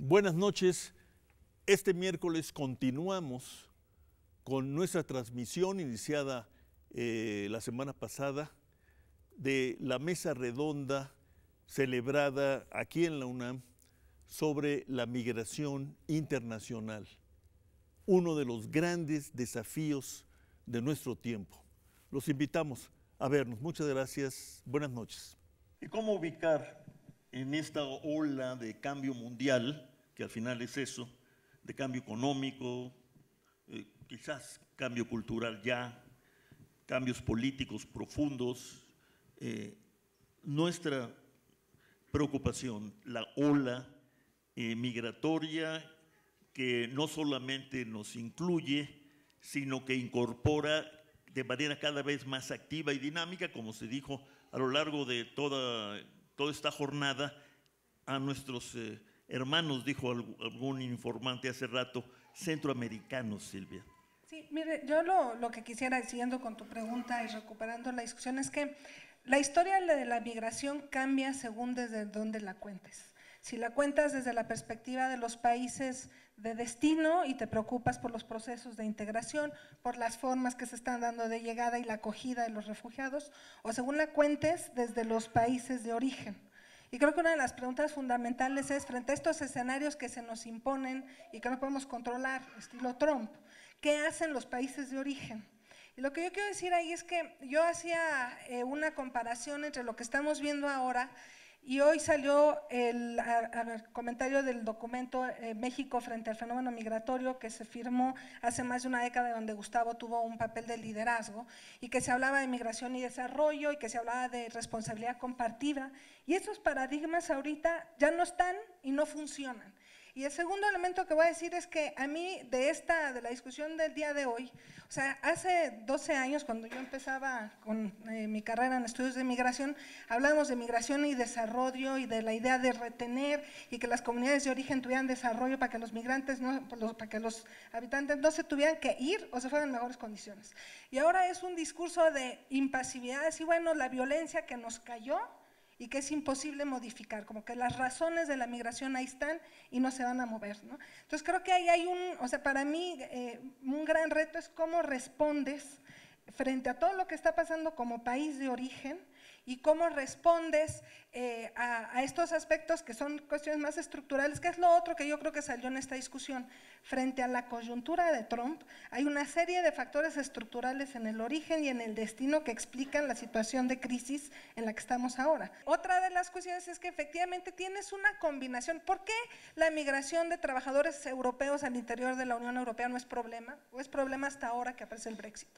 Buenas noches. Este miércoles continuamos con nuestra transmisión iniciada la semana pasada de la mesa redonda celebrada aquí en la UNAM sobre la migración internacional, uno de los grandes desafíos de nuestro tiempo. Los invitamos a vernos. Muchas gracias. Buenas noches. ¿Y cómo ubicar en esta ola de cambio mundial, que al final es eso, de cambio económico, quizás cambio cultural ya, cambios políticos profundos, nuestra preocupación, la ola migratoria que no solamente nos incluye, sino que incorpora de manera cada vez más activa y dinámica, como se dijo a lo largo de toda esta jornada, a nuestros hermanos, dijo algún informante hace rato, centroamericanos, Silvia. Sí, mire, yo lo que quisiera, siguiendo con tu pregunta y recuperando la discusión, es que la historia de la migración cambia según desde dónde la cuentes. Si la cuentas desde la perspectiva de los países de destino y te preocupas por los procesos de integración, por las formas que se están dando de llegada y la acogida de los refugiados, o según la cuentes desde los países de origen. Y creo que una de las preguntas fundamentales es, frente a estos escenarios que se nos imponen y que no podemos controlar, estilo Trump, ¿qué hacen los países de origen? Y lo que yo quiero decir ahí es que yo hacía una comparación entre lo que estamos viendo ahora y hoy salió el comentario del documento México frente al fenómeno migratorio que se firmó hace más de una década, donde Gustavo tuvo un papel de liderazgo y que se hablaba de migración y desarrollo y que se hablaba de responsabilidad compartida, y esos paradigmas ahorita ya no están y no funcionan. Y el segundo elemento que voy a decir es que a mí de la discusión del día de hoy, o sea, hace 12 años cuando yo empezaba con mi carrera en estudios de migración, hablábamos de migración y desarrollo y de la idea de retener y que las comunidades de origen tuvieran desarrollo para que los migrantes, para que los habitantes no se tuvieran que ir o se fueran en mejores condiciones. Y ahora es un discurso de impasividad, así bueno, la violencia que nos cayó y que es imposible modificar, como que las razones de la migración ahí están y no se van a mover, ¿no? Entonces creo que ahí hay para mí un gran reto es cómo respondes frente a todo lo que está pasando como país de origen y cómo respondes a estos aspectos que son cuestiones más estructurales, que es lo otro que yo creo que salió en esta discusión. Frente a la coyuntura de Trump, hay una serie de factores estructurales en el origen y en el destino que explican la situación de crisis en la que estamos ahora. Otra de las cuestiones es que efectivamente tienes una combinación. ¿Por qué la migración de trabajadores europeos al interior de la Unión Europea no es problema? ¿O es problema hasta ahora que aparece el Brexit?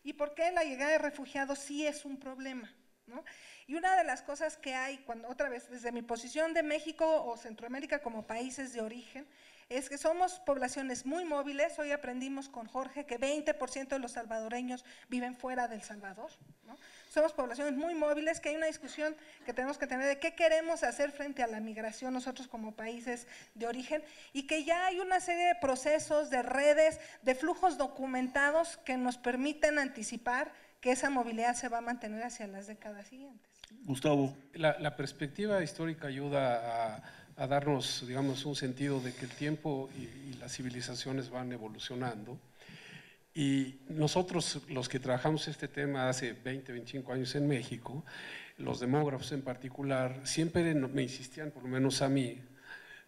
¿Y por qué la llegada de refugiados sí es un problema? ¿No? Y una de las cosas que hay, cuando otra vez desde mi posición de México o Centroamérica como países de origen, es que somos poblaciones muy móviles. Hoy aprendimos con Jorge que 20% de los salvadoreños viven fuera del Salvador, ¿no? Somos poblaciones muy móviles, que hay una discusión que tenemos que tener de qué queremos hacer frente a la migración nosotros como países de origen, y que ya hay una serie de procesos, de redes, de flujos documentados que nos permiten anticipar que esa movilidad se va a mantener hacia las décadas siguientes. Gustavo. La perspectiva histórica ayuda a darnos, digamos, un sentido de que el tiempo y las civilizaciones van evolucionando. Y nosotros, los que trabajamos este tema hace 20, 25 años en México, los demógrafos en particular, siempre me insistían, por lo menos a mí,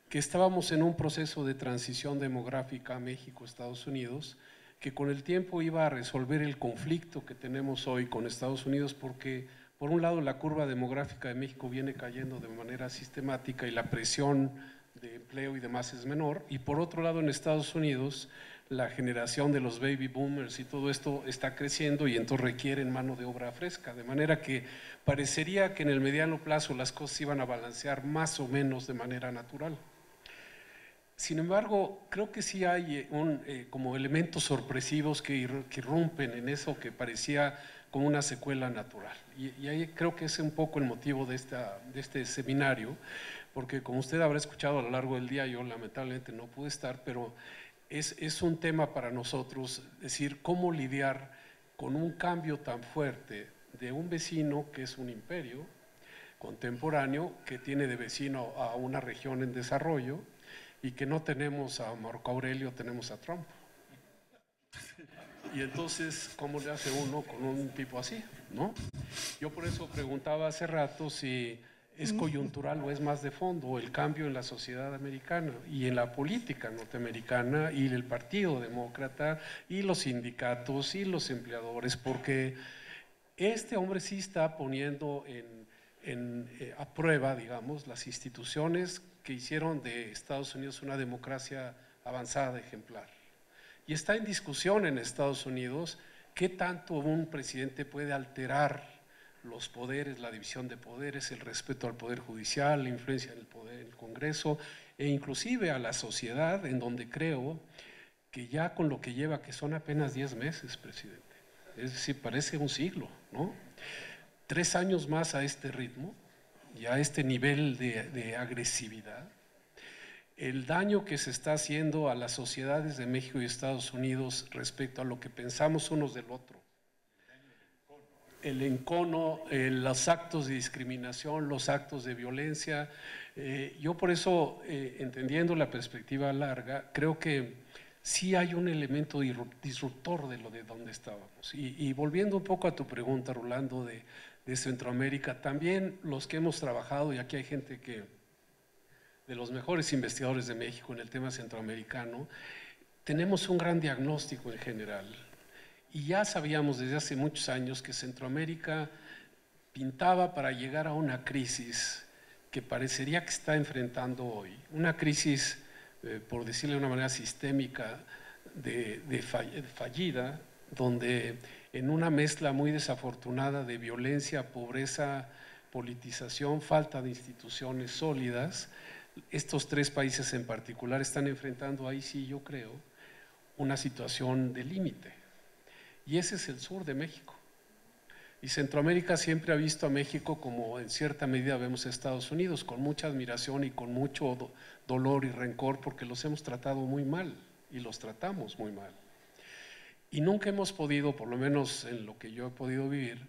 que estábamos en un proceso de transición demográfica México-Estados Unidos, que con el tiempo iba a resolver el conflicto que tenemos hoy con Estados Unidos, porque por un lado la curva demográfica de México viene cayendo de manera sistemática y la presión de empleo y demás es menor, y por otro lado en Estados Unidos la generación de los baby boomers y todo esto está creciendo y entonces requieren mano de obra fresca, de manera que parecería que en el mediano plazo las cosas iban a balancear más o menos de manera natural. Sin embargo, creo que sí hay como elementos sorpresivos que irrumpen en eso que parecía como una secuela natural. Y ahí creo que es un poco el motivo de este seminario, porque como usted habrá escuchado a lo largo del día, yo lamentablemente no pude estar, pero es un tema para nosotros, decir, cómo lidiar con un cambio tan fuerte de un vecino que es un imperio contemporáneo, que tiene de vecino a una región en desarrollo, y que no tenemos a Marco Aurelio, tenemos a Trump. Y entonces, ¿cómo le hace uno con un tipo así, no? Yo por eso preguntaba hace rato si es coyuntural o es más de fondo el cambio en la sociedad americana y en la política norteamericana y el Partido Demócrata y los sindicatos y los empleadores, porque este hombre sí está poniendo a prueba, digamos, las instituciones que hicieron de Estados Unidos una democracia avanzada, ejemplar. Y está en discusión en Estados Unidos qué tanto un presidente puede alterar los poderes, la división de poderes, el respeto al poder judicial, la influencia del poder del Congreso e inclusive a la sociedad, en donde creo que ya con lo que lleva, que son apenas 10 meses, presidente, es decir, parece un siglo, ¿no? 3 años más a este ritmo y a este nivel de agresividad, el daño que se está haciendo a las sociedades de México y Estados Unidos respecto a lo que pensamos unos del otro. El encono, los actos de discriminación, los actos de violencia. Yo por eso, entendiendo la perspectiva larga, creo que sí hay un elemento disruptor de donde estábamos. Y volviendo un poco a tu pregunta, Rolando, de Centroamérica, también los que hemos trabajado, y aquí hay gente de los mejores investigadores de México en el tema centroamericano, tenemos un gran diagnóstico en general. Y ya sabíamos desde hace muchos años que Centroamérica pintaba para llegar a una crisis que parecería que está enfrentando hoy. Una crisis, por decirlo de una manera sistémica, fallida, donde en una mezcla muy desafortunada de violencia, pobreza, politización, falta de instituciones sólidas, estos 3 países en particular están enfrentando, ahí sí yo creo, una situación de límite. Y ese es el sur de México. Y Centroamérica siempre ha visto a México como en cierta medida vemos a Estados Unidos, con mucha admiración y con mucho dolor y rencor, porque los hemos tratado muy mal y los tratamos muy mal. Y nunca hemos podido, por lo menos en lo que yo he podido vivir,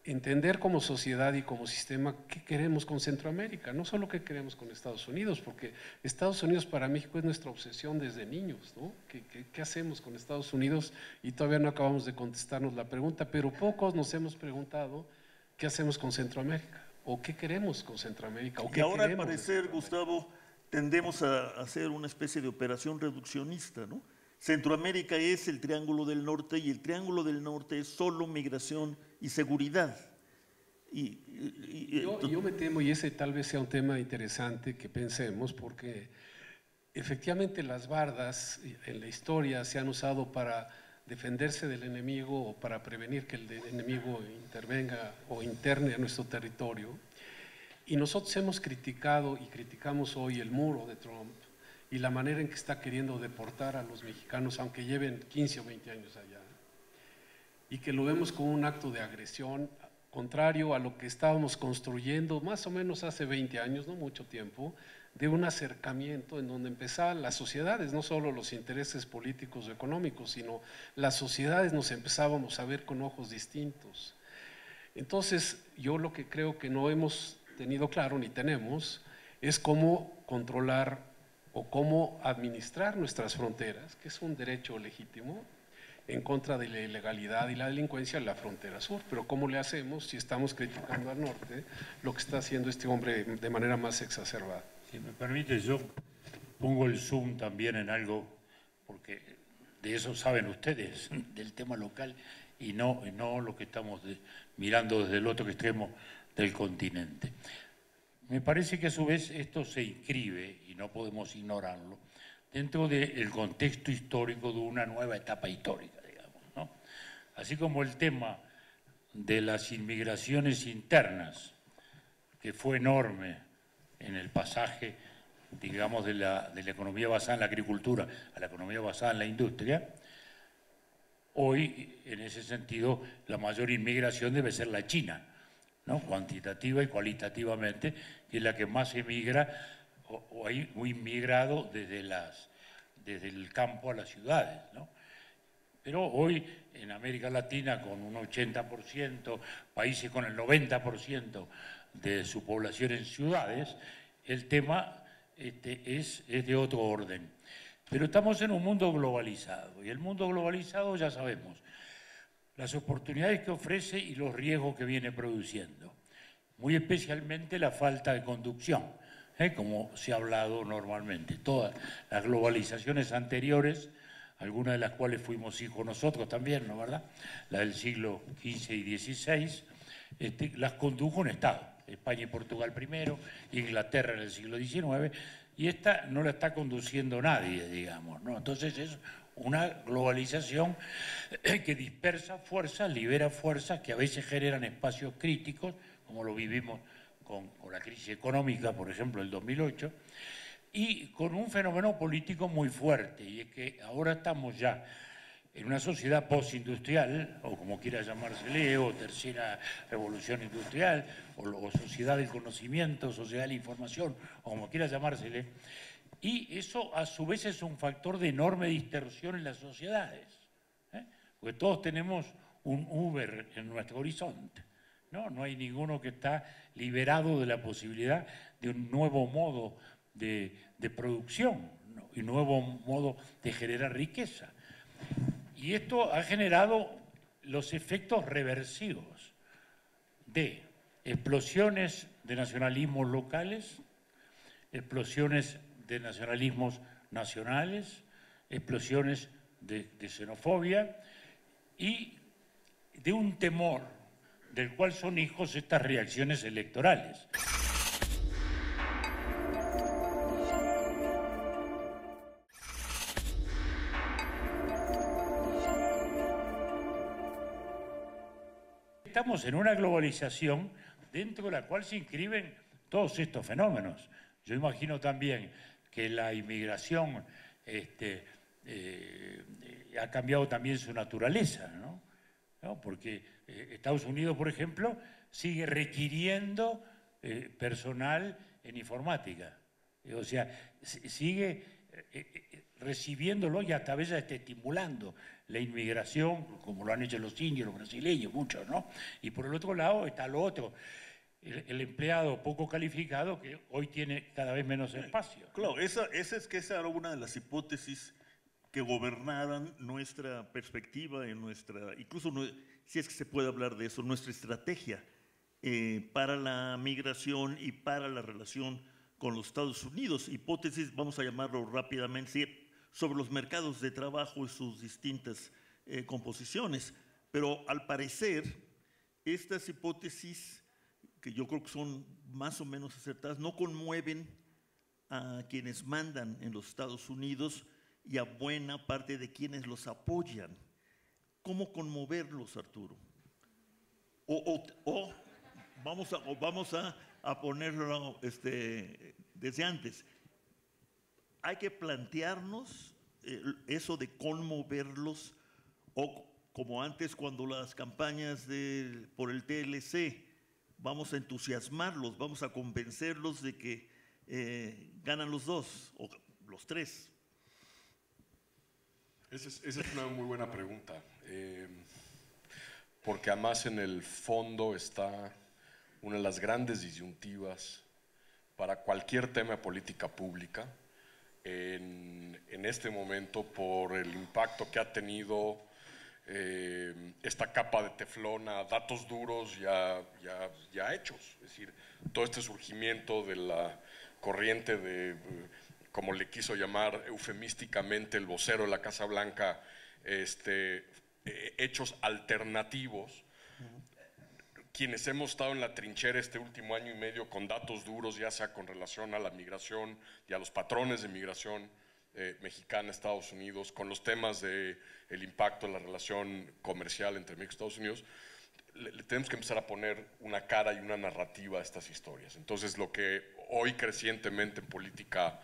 entender como sociedad y como sistema qué queremos con Centroamérica, no solo qué queremos con Estados Unidos, porque Estados Unidos para México es nuestra obsesión desde niños, ¿no? ¿Qué hacemos con Estados Unidos? Y todavía no acabamos de contestarnos la pregunta, pero pocos nos hemos preguntado qué hacemos con Centroamérica, o qué queremos con Centroamérica, o qué ahora al queremos parecer, Gustavo, tendemos a hacer una especie de operación reduccionista, ¿no? Centroamérica es el Triángulo del Norte y el Triángulo del Norte es solo migración y seguridad. Yo me temo, y ese tal vez sea un tema interesante que pensemos, porque efectivamente las bardas en la historia se han usado para defenderse del enemigo o para prevenir que el enemigo intervenga o interne a nuestro territorio. Y nosotros hemos criticado y criticamos hoy el muro de Trump y la manera en que está queriendo deportar a los mexicanos, aunque lleven 15 o 20 años allá, y que lo vemos como un acto de agresión, contrario a lo que estábamos construyendo más o menos hace 20 años, no mucho tiempo, de un acercamiento en donde empezaban las sociedades, no solo los intereses políticos o económicos, sino las sociedades nos empezábamos a ver con ojos distintos. Entonces, yo lo que creo que no hemos tenido claro, ni tenemos, es cómo controlar o cómo administrar nuestras fronteras, que es un derecho legítimo, en contra de la ilegalidad y la delincuencia en la frontera sur. Pero ¿cómo le hacemos si estamos criticando al norte lo que está haciendo este hombre de manera más exacerbada? Si me permite, yo pongo el zoom también en algo, porque de eso saben ustedes, del tema local, y no lo que estamos mirando desde el otro extremo del continente. Me parece que a su vez esto se inscribe, y no podemos ignorarlo, dentro del contexto histórico de una nueva etapa histórica, digamos, ¿no? Así como el tema de las inmigraciones internas, que fue enorme en el pasaje, digamos, de la economía basada en la agricultura a la economía basada en la industria, hoy, en ese sentido, la mayor inmigración debe ser la China, ¿no? Cuantitativa y cualitativamente, que es la que más emigra o ha inmigrado desde el campo a las ciudades, ¿no? Pero hoy en América Latina, con un 80%, países con el 90% de su población en ciudades, el tema es de otro orden. Pero estamos en un mundo globalizado, y el mundo globalizado ya sabemos las oportunidades que ofrece y los riesgos que viene produciendo, muy especialmente la falta de conducción, como se ha hablado normalmente. Todas las globalizaciones anteriores, algunas de las cuales fuimos hijos nosotros también, ¿no verdad? La del siglo XV y XVI, las condujo un Estado, España y Portugal primero, Inglaterra en el siglo XIX, y esta no la está conduciendo nadie, digamos, ¿no? Entonces es una globalización que dispersa fuerzas, libera fuerzas que a veces generan espacios críticos, como lo vivimos con la crisis económica, por ejemplo, del 2008, y con un fenómeno político muy fuerte, y es que ahora estamos ya en una sociedad postindustrial, o como quiera llamársele, o tercera revolución industrial, o sociedad del conocimiento, sociedad de la información, o como quiera llamársele, y eso a su vez es un factor de enorme distorsión en las sociedades, porque todos tenemos un Uber en nuestro horizonte, ¿no? No hay ninguno que está liberado de la posibilidad de un nuevo modo de producción, ¿no? Y un nuevo modo de generar riqueza. Y esto ha generado los efectos reversivos de explosiones de nacionalismos locales, explosiones de nacionalismos nacionales, explosiones de xenofobia y de un temor del cual son hijos estas reacciones electorales. Estamos en una globalización dentro de la cual se inscriben todos estos fenómenos. Yo imagino también que la inmigración ha cambiado también su naturaleza, ¿no? Porque Estados Unidos, por ejemplo, sigue requiriendo personal en informática. O sea, sigue recibiéndolo y hasta a veces estimulando la inmigración, como lo han hecho los indios, los brasileños, muchos, ¿no? Y por el otro lado está lo otro, el empleado poco calificado que hoy tiene cada vez menos espacio. Claro, esa era una de las hipótesis que gobernaran nuestra perspectiva, incluso si es que se puede hablar de eso, nuestra estrategia para la migración y para la relación con los Estados Unidos. Hipótesis, vamos a llamarlo rápidamente, sobre los mercados de trabajo y sus distintas composiciones. Pero al parecer, estas hipótesis, que yo creo que son más o menos acertadas, no conmueven a quienes mandan en los Estados Unidos y a buena parte de quienes los apoyan. ¿Cómo conmoverlos, Arturo? O vamos a ponerlo desde antes. Hay que plantearnos eso de conmoverlos, o como antes cuando las campañas por el TLC, vamos a entusiasmarlos, vamos a convencerlos de que ganan los dos o los tres. Esa es una muy buena pregunta, porque además en el fondo está una de las grandes disyuntivas para cualquier tema de política pública en este momento, por el impacto que ha tenido esta capa de teflón a datos duros ya hechos. Es decir, todo este surgimiento de la corriente de, como le quiso llamar eufemísticamente el vocero de la Casa Blanca, hechos alternativos. Quienes hemos estado en la trinchera este último año y medio con datos duros, ya sea con relación a la migración y a los patrones de migración mexicana a Estados Unidos, con los temas del impacto de la relación comercial entre México y Estados Unidos, le tenemos que empezar a poner una cara y una narrativa a estas historias. Entonces, lo que hoy crecientemente en política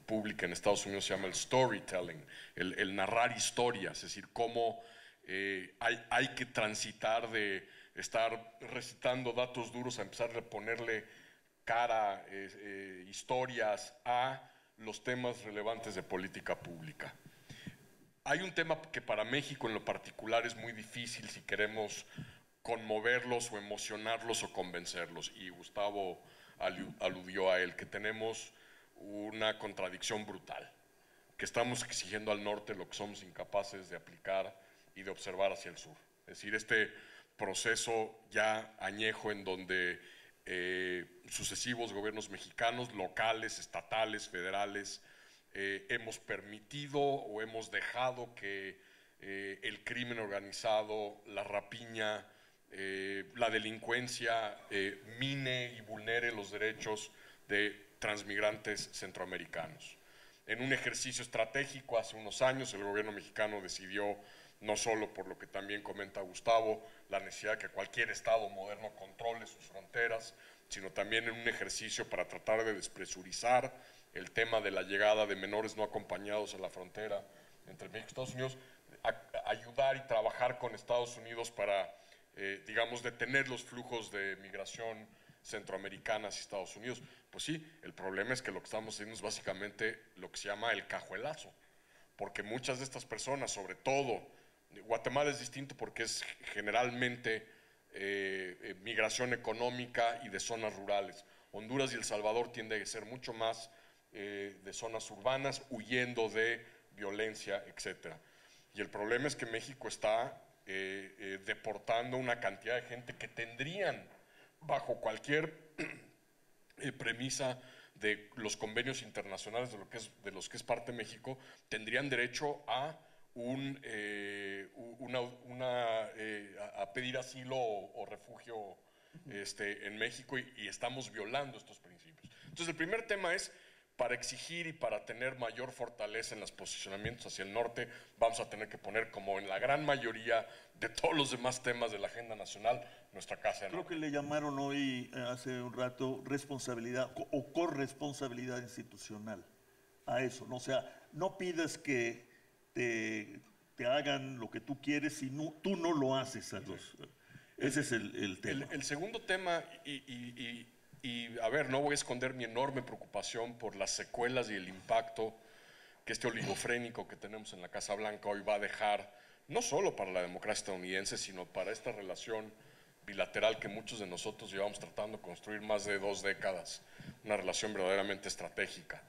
pública en Estados Unidos se llama el storytelling, el narrar historias, es decir, cómo hay que transitar de estar recitando datos duros a empezar a ponerle cara, historias a los temas relevantes de política pública. Hay un tema que para México en lo particular es muy difícil si queremos conmoverlos o emocionarlos o convencerlos, y Gustavo aludió a él, que tenemos una contradicción brutal, que estamos exigiendo al norte lo que somos incapaces de aplicar y de observar hacia el sur. Es decir, este proceso ya añejo en donde sucesivos gobiernos mexicanos, locales, estatales, federales, hemos permitido o hemos dejado que el crimen organizado, la rapiña, la delincuencia mine y vulnere los derechos de transmigrantes centroamericanos. En un ejercicio estratégico hace unos años el gobierno mexicano decidió, no solo por lo que también comenta Gustavo, la necesidad de que cualquier Estado moderno controle sus fronteras, sino también en un ejercicio para tratar de despresurizar el tema de la llegada de menores no acompañados a la frontera entre México y Estados Unidos, ayudar y trabajar con Estados Unidos para, digamos, detener los flujos de migración centroamericanas y Estados Unidos. Pues sí, el problema es que lo que estamos haciendo es básicamente lo que se llama el cajuelazo, porque muchas de estas personas, sobre todo, Guatemala es distinto porque es generalmente migración económica y de zonas rurales. Honduras y El Salvador tienden a ser mucho más de zonas urbanas, huyendo de violencia, etc. Y el problema es que México está deportando una cantidad de gente que tendrían, bajo cualquier premisa de los convenios internacionales de los que es parte México, tendrían derecho a a pedir asilo o refugio en México y estamos violando estos principios. Entonces el primer tema es, para exigir y para tener mayor fortaleza en los posicionamientos hacia el norte, vamos a tener que poner, como en la gran mayoría de todos los demás temas de la agenda nacional, nuestra casa en Creo orden. que le llamaron hoy, hace un rato, responsabilidad o corresponsabilidad institucional a eso, ¿no? O sea, no pidas que te hagan lo que tú quieres si tú no lo haces a los... Ese es el tema. El segundo tema, y a ver, no voy a esconder mi enorme preocupación por las secuelas y el impacto que este oligofrénico que tenemos en la Casa Blanca hoy va a dejar, no solo para la democracia estadounidense, sino para esta relación bilateral que muchos de nosotros llevamos tratando de construir más de 2 décadas, una relación verdaderamente estratégica.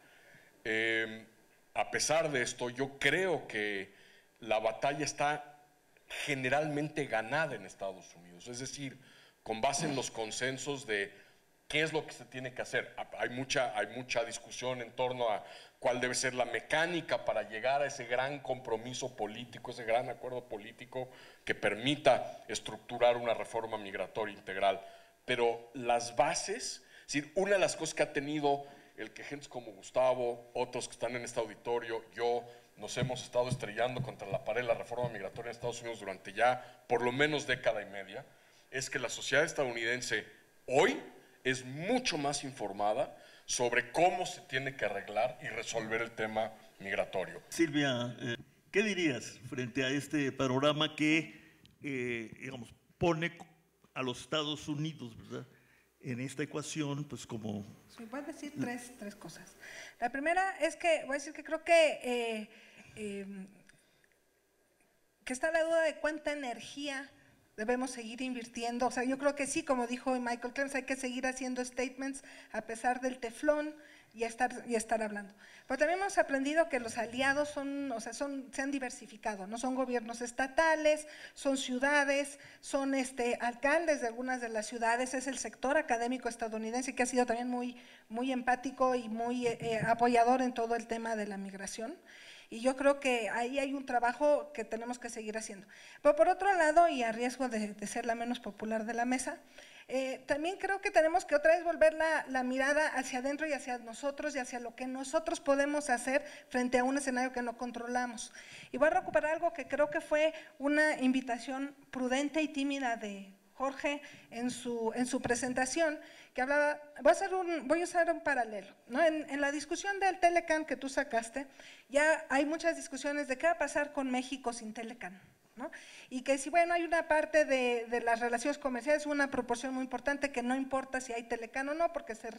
A pesar de esto, yo creo que la batalla está generalmente ganada en Estados Unidos, es decir, con base en los consensos de qué es lo que se tiene que hacer. Hay mucha discusión en torno a cuál debe ser la mecánica para llegar a ese gran compromiso político, ese gran acuerdo político que permita estructurar una reforma migratoria integral. Pero las bases, es decir, una de las cosas que ha tenido el que gentes como Gustavo, otros que están en este auditorio, yo, nos hemos estado estrellando contra la pared de la reforma migratoria en Estados Unidos durante ya por lo menos década y media, es que la sociedad estadounidense hoy es mucho más informada sobre cómo se tiene que arreglar y resolver el tema migratorio. Silvia, ¿qué dirías frente a este panorama que, digamos, pone a los Estados Unidos, ¿verdad?, en esta ecuación, pues como... Sí, voy a decir tres cosas. La primera es que, voy a decir que creo que está la duda de cuánta energía debemos seguir invirtiendo. O sea, yo creo que sí, como dijo Michael Clemens, hay que seguir haciendo statements a pesar del teflón y estar hablando. Pero también hemos aprendido que los aliados se han diversificado, no son gobiernos estatales, son ciudades, son alcaldes de algunas de las ciudades, es el sector académico estadounidense que ha sido también muy empático y muy apoyador en todo el tema de la migración. Y yo creo que ahí hay un trabajo que tenemos que seguir haciendo. Pero por otro lado, y a riesgo de ser la menos popular de la mesa, también creo que tenemos que otra vez volver la mirada hacia adentro y hacia nosotros y hacia lo que nosotros podemos hacer frente a un escenario que no controlamos. Y voy a recuperar algo que creo que fue una invitación prudente y tímida de Jorge en su presentación, que hablaba, voy a usar un paralelo, ¿no? En la discusión del Telecan que tú sacaste, ya hay muchas discusiones de qué va a pasar con México sin Telecan, ¿no? Y que si, bueno, hay una parte de las relaciones comerciales, una proporción muy importante que no importa si hay Telecan o no, porque se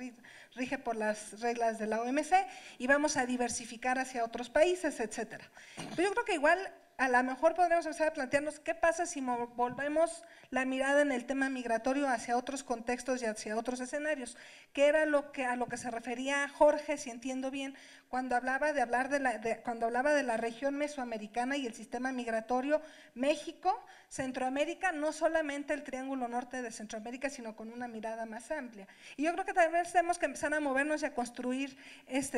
rige por las reglas de la OMC y vamos a diversificar hacia otros países, etcétera. Pero yo creo que igual a lo mejor podríamos empezar a plantearnos qué pasa si volvemos la mirada en el tema migratorio hacia otros contextos y hacia otros escenarios, que era a lo que se refería Jorge, si entiendo bien, cuando hablaba de la región mesoamericana y el sistema migratorio, México, Centroamérica, no solamente el triángulo norte de Centroamérica, sino con una mirada más amplia. Y yo creo que tal vez tenemos que empezar a movernos y a construir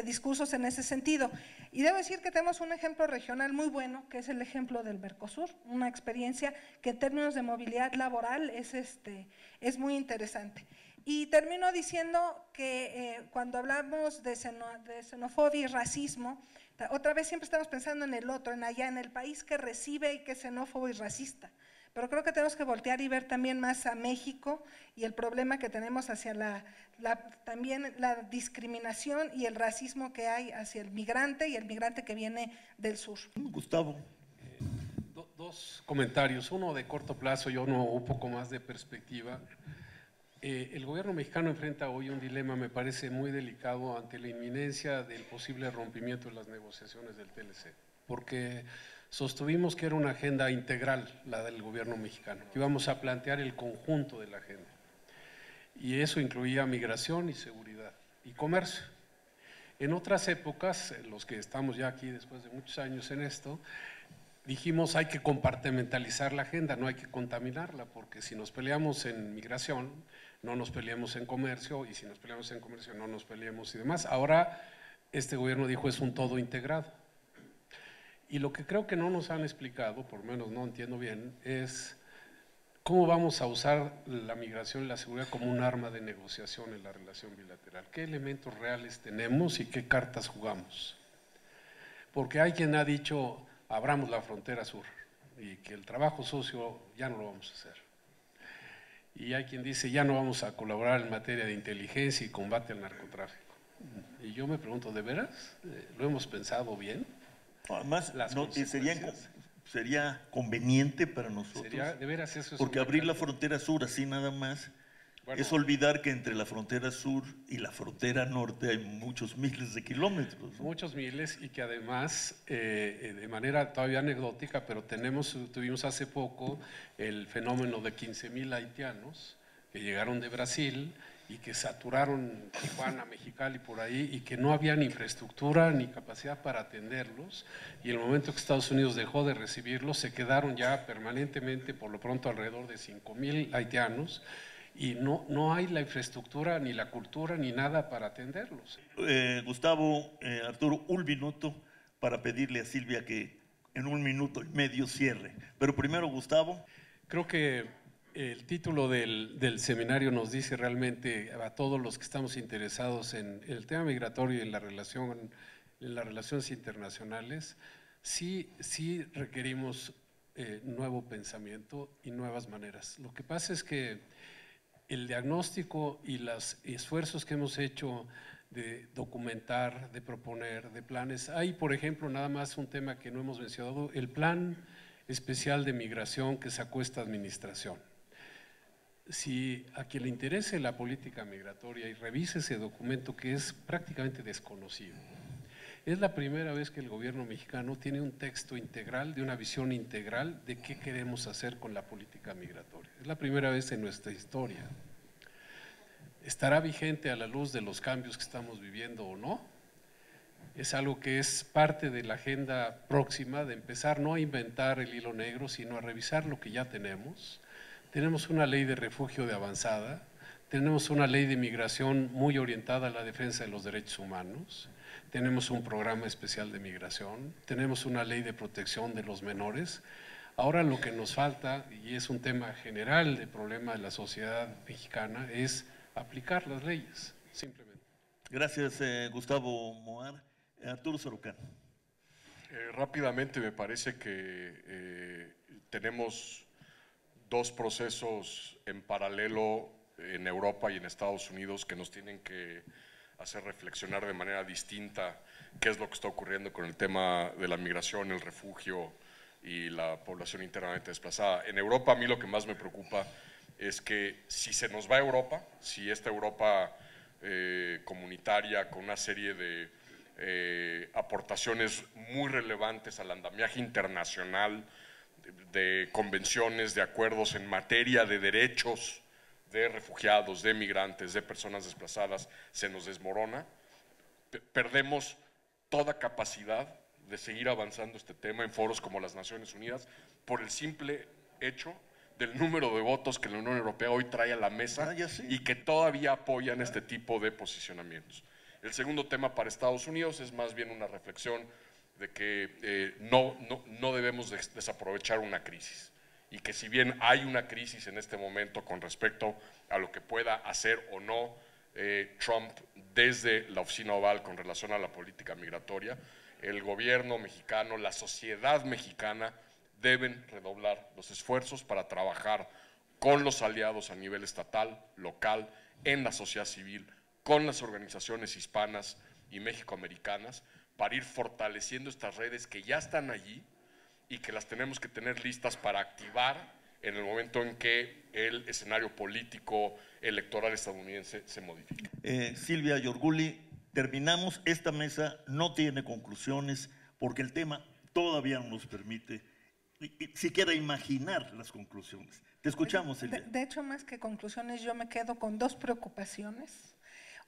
discursos en ese sentido. Y debo decir que tenemos un ejemplo regional muy bueno, que es el ejemplo del Mercosur, una experiencia que en términos de movilidad laboral es muy interesante. Y termino diciendo que cuando hablamos de xenofobia y racismo, otra vez siempre estamos pensando en el otro, en allá, en el país que recibe y que es xenófobo y racista. Pero creo que tenemos que voltear y ver también más a México y el problema que tenemos hacia también la discriminación y el racismo que hay hacia el migrante y el migrante que viene del sur. Gustavo. Dos comentarios, uno de corto plazo y uno un poco más de perspectiva. El gobierno mexicano enfrenta hoy un dilema, me parece muy delicado, ante la inminencia del posible rompimiento de las negociaciones del TLC, porque sostuvimos que era una agenda integral la del gobierno mexicano, que íbamos a plantear el conjunto de la agenda, y eso incluía migración y seguridad y comercio. En otras épocas, los que estamos ya aquí después de muchos años en esto, dijimos hay que compartimentalizar la agenda, no hay que contaminarla, porque si nos peleamos en migración, no nos peleemos en comercio, y si nos peleamos en comercio, no nos peleemos y demás. Ahora, este gobierno dijo es un todo integrado. Y lo que creo que no nos han explicado, por lo menos no entiendo bien, es cómo vamos a usar la migración y la seguridad como un arma de negociación en la relación bilateral. ¿Qué elementos reales tenemos y qué cartas jugamos? Porque hay quien ha dicho abramos la frontera sur y que el trabajo sucio ya no lo vamos a hacer. Y hay quien dice ya no vamos a colaborar en materia de inteligencia y combate al narcotráfico. Y yo me pregunto, ¿de veras? ¿Lo hemos pensado bien? Además, sería conveniente para nosotros, de veras eso es porque abrir la frontera sur así nada más, bueno, es olvidar que entre la frontera sur y la frontera norte hay muchos miles de kilómetros, ¿no? Muchos miles, y que además, de manera todavía anecdótica, pero tuvimos hace poco el fenómeno de 15,000 haitianos que llegaron de Brasil y que saturaron Tijuana, Mexicali, por ahí, y que no había ni infraestructura ni capacidad para atenderlos, y en el momento que Estados Unidos dejó de recibirlos, se quedaron ya permanentemente, por lo pronto, alrededor de 5,000 haitianos, y no hay la infraestructura, ni la cultura, ni nada para atenderlos. Gustavo, Arturo, un minuto para pedirle a Silvia que en 1 minuto y medio cierre, pero primero Gustavo. Creo que el título del seminario nos dice realmente a todos los que estamos interesados en el tema migratorio y en las relaciones internacionales, sí requerimos nuevo pensamiento y nuevas maneras. Lo que pasa es que el diagnóstico y los esfuerzos que hemos hecho de documentar, de proponer, de planes, hay por ejemplo nada más un tema que no hemos mencionado, el plan especial de migración que sacó esta administración. Si a quien le interese la política migratoria y revise ese documento que es prácticamente desconocido, es la primera vez que el gobierno mexicano tiene un texto integral, de una visión integral de qué queremos hacer con la política migratoria. Es la primera vez en nuestra historia. ¿Estará vigente a la luz de los cambios que estamos viviendo o no? Es algo que es parte de la agenda próxima, de empezar no a inventar el hilo negro, sino a revisar lo que ya tenemos. Tenemos una ley de refugio de avanzada, tenemos una ley de migración muy orientada a la defensa de los derechos humanos, tenemos un programa especial de migración, tenemos una ley de protección de los menores. Ahora lo que nos falta, y es un tema general de problema de la sociedad mexicana, es aplicar las leyes, simplemente. Gracias, Gustavo Moar. Arturo Sarucán. Rápidamente, me parece que tenemos dos procesos en paralelo en Europa y en Estados Unidos que nos tienen que hacer reflexionar de manera distinta qué es lo que está ocurriendo con el tema de la migración, el refugio y la población internamente desplazada. En Europa, a mí lo que más me preocupa es que si se nos va a Europa, si esta Europa comunitaria con una serie de aportaciones muy relevantes al andamiaje internacional de convenciones, de acuerdos en materia de derechos de refugiados, de migrantes, de personas desplazadas, se nos desmorona. Perdemos toda capacidad de seguir avanzando este tema en foros como las Naciones Unidas por el simple hecho del número de votos que la Unión Europea hoy trae a la mesa y que todavía apoyan este tipo de posicionamientos. El segundo tema para Estados Unidos es más bien una reflexión de que no debemos desaprovechar una crisis y que si bien hay una crisis en este momento con respecto a lo que pueda hacer o no Trump desde la Oficina Oval con relación a la política migratoria, el gobierno mexicano, la sociedad mexicana deben redoblar los esfuerzos para trabajar con los aliados a nivel estatal, local, en la sociedad civil, con las organizaciones hispanas y mexicoamericanas, para ir fortaleciendo estas redes que ya están allí y que las tenemos que tener listas para activar en el momento en que el escenario político electoral estadounidense se modifique. Silvia Yorgulli, terminamos. Esta mesa no tiene conclusiones porque el tema todavía no nos permite siquiera imaginar las conclusiones. Te escuchamos, Silvia. De hecho, más que conclusiones, yo me quedo con dos preocupaciones.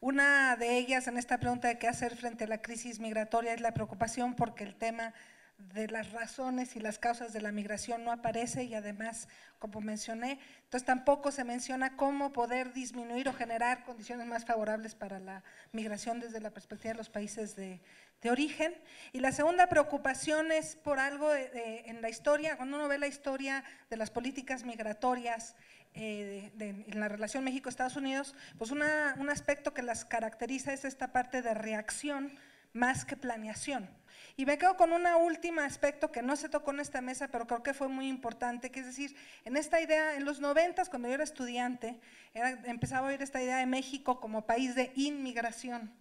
Una de ellas en esta pregunta de qué hacer frente a la crisis migratoria es la preocupación porque el tema de las razones y las causas de la migración no aparece y además, como mencioné, entonces tampoco se menciona cómo poder disminuir o generar condiciones más favorables para la migración desde la perspectiva de los países de origen. Y la segunda preocupación es por algo en la historia, cuando uno ve la historia de las políticas migratorias en la relación México-Estados Unidos, pues un aspecto que las caracteriza es esta parte de reacción más que planeación. Y me quedo con un último aspecto que no se tocó en esta mesa, pero creo que fue muy importante, que es decir, en esta idea, en los 90s, cuando yo era estudiante, empezaba a oír esta idea de México como país de inmigración.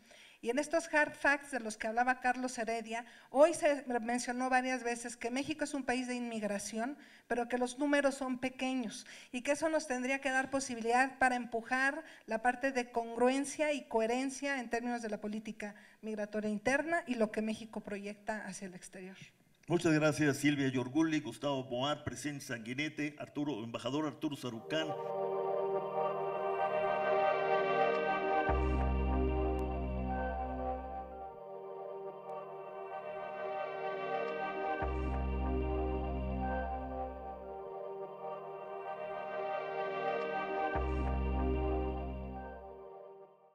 Y en estos hard facts de los que hablaba Carlos Heredia, hoy se mencionó varias veces que México es un país de inmigración, pero que los números son pequeños y que eso nos tendría que dar posibilidad para empujar la parte de congruencia y coherencia en términos de la política migratoria interna y lo que México proyecta hacia el exterior. Muchas gracias, Silvia Yorgulli, Gustavo Boar, Presidente Sanguinete, embajador Arturo Sarucán.